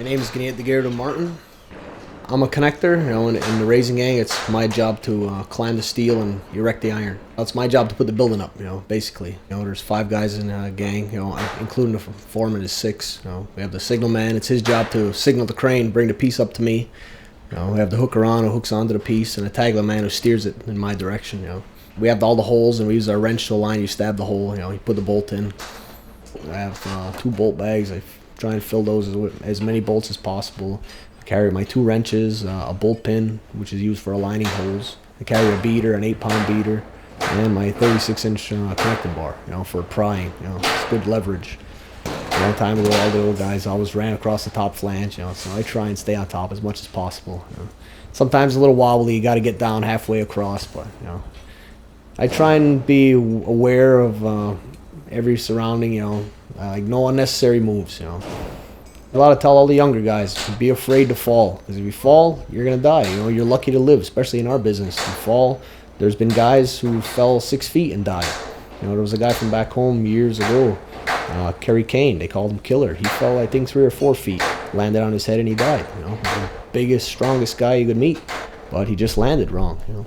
name is Kaniehtakeron Geggs Martin. I'm a connector. In the raising gang, it's my job to climb the steel and erect the iron. It's my job to put the building up, basically. There's 5 guys in a gang, including the foreman is 6. We have the signal man. It's his job to signal the crane, bring the piece up to me. We have the hooker on who hooks onto the piece, and a tagline man who steers it in my direction. We have all the holes, and we use our wrench to align. You stab the hole, you put the bolt in. I have 2 bolt bags. I try and fill those with as many bolts as possible. I carry my 2 wrenches, a bolt pin, which is used for aligning holes. I carry a beater, an 8-pound beater, and my 36-inch connector bar, for prying. It's good leverage. A long time ago, all the old guys always ran across the top flange, so I try and stay on top as much as possible. Sometimes a little wobbly, you got to get down halfway across, but I try and be aware of every surrounding, like no unnecessary moves. A lot to tell all the younger guys, be afraid to fall, because if you fall, you're gonna die. You're lucky to live, especially in our business. You fall. There's been guys who fell 6 feet and died. There was a guy from back home years ago, Kerry Kane. They called him Killer. He fell, I think, 3 or 4 feet, landed on his head, and he died. The biggest, strongest guy you could meet, but he just landed wrong.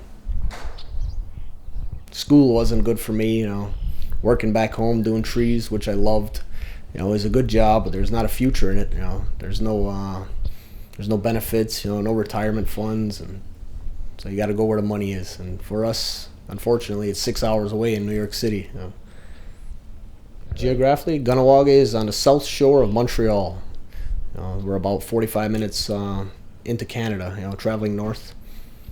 School wasn't good for me. Working back home doing trees, which I loved. It was a good job, but there's not a future in it. There's no benefits. No retirement funds, and so you got to go where the money is. And for us, unfortunately, it's 6 hours away in New York City. Geographically, Kaniehtakeron is on the south shore of Montreal. We're about 45 minutes into Canada. Traveling north.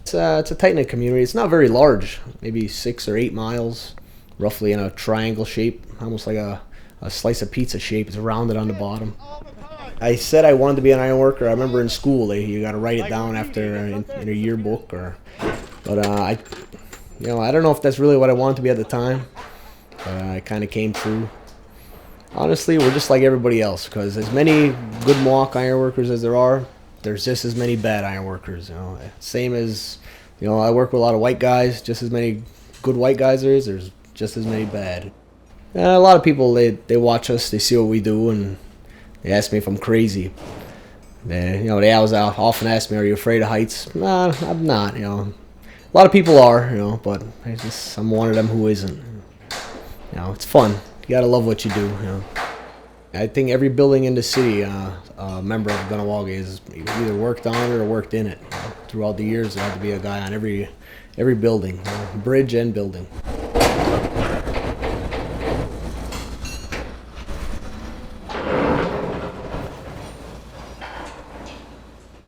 It's a tight-knit community. It's not very large, maybe 6 or 8 miles, roughly in a triangle shape, almost like a slice of pizza shape. It's rounded on the bottom. I said I wanted to be an iron worker. I remember in school, you got to write it down after in a yearbook, but I don't know if that's really what I wanted to be at the time. But it kind of came true. Honestly, we're just like everybody else, because as many good Mohawk ironworkers as there are, there's just as many bad ironworkers. Same as I work with a lot of white guys. Just as many good white guys there's just as many bad. A lot of people, they watch us, they see what we do, and they ask me if I'm crazy. They always often ask me, "Are you afraid of heights?" Nah, I'm not. A lot of people are, but I'm one of them who isn't. It's fun. You gotta love what you do. I think every building in the city, a member of Kaniehtakeron is either worked on it or worked in it. Throughout the years, there had to be a guy on every building, bridge and building.